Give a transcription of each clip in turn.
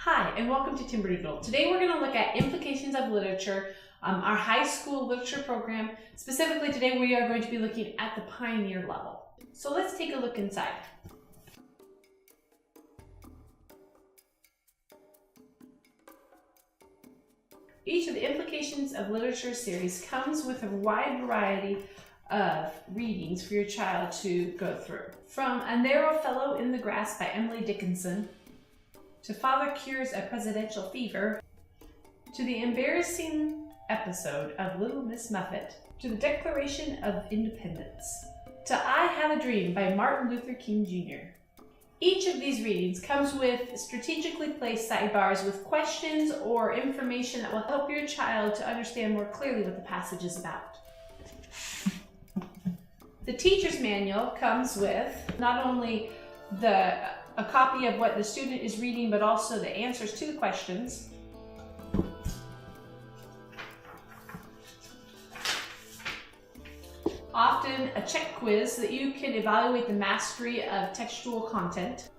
Hi, and welcome to Timberdoodle. Today we're going to look at implications of literature, our high school literature program. Specifically today we are going to be looking at the pioneer level. So let's take a look inside. Each of the implications of literature series comes with a wide variety of readings for your child to go through. From A Narrow Fellow in the Grass by Emily Dickinson, to Father Cures a Presidential Fever, to the embarrassing episode of Little Miss Muffet, to the Declaration of Independence, to I Have a Dream by Martin Luther King Jr. Each of these readings comes with strategically placed sidebars with questions or information that will help your child to understand more clearly what the passage is about. The teacher's manual comes with not only a copy of what the student is reading, but also the answers to the questions. Often a check quiz so that you can evaluate the mastery of textual content.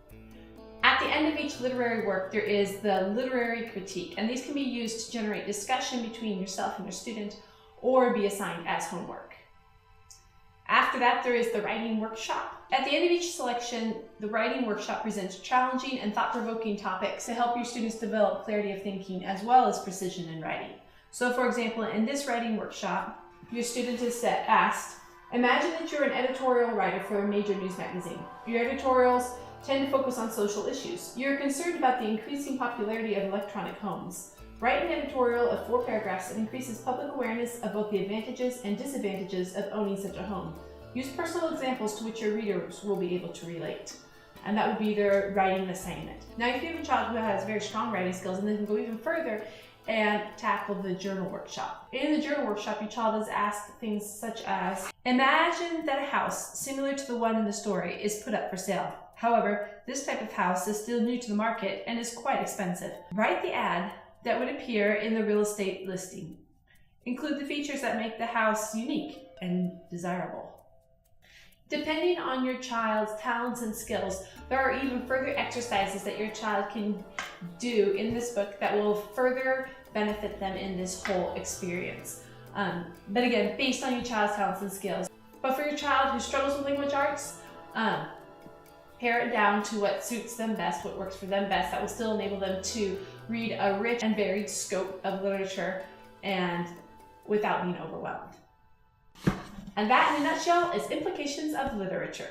At the end of each literary work, there is the literary critique, and these can be used to generate discussion between yourself and your student or be assigned as homework. After that, there is the writing workshop. At the end of each selection, the writing workshop presents challenging and thought-provoking topics to help your students develop clarity of thinking as well as precision in writing. So for example, in this writing workshop, your student is asked, imagine that you're an editorial writer for a major news magazine. Your editorials tend to focus on social issues. You're concerned about the increasing popularity of electronic homes. Write an editorial of 4 paragraphs that increases public awareness of both the advantages and disadvantages of owning such a home. Use personal examples to which your readers will be able to relate. And that would be their writing assignment. Now, if you have a child who has very strong writing skills and they can go even further and tackle the journal workshop. In the journal workshop, your child is asked things such as, imagine that a house similar to the one in the story is put up for sale. However, this type of house is still new to the market and is quite expensive. Write the ad that would appear in the real estate listing. Include the features that make the house unique and desirable. Depending on your child's talents and skills, there are even further exercises that your child can do in this book that will further benefit them in this whole experience. But again, based on your child's talents and skills. But for your child who struggles with language arts, pare it down to what suits them best, what works for them best, that will still enable them to read a rich and varied scope of literature and without being overwhelmed. And that, in a nutshell, is implications of literature.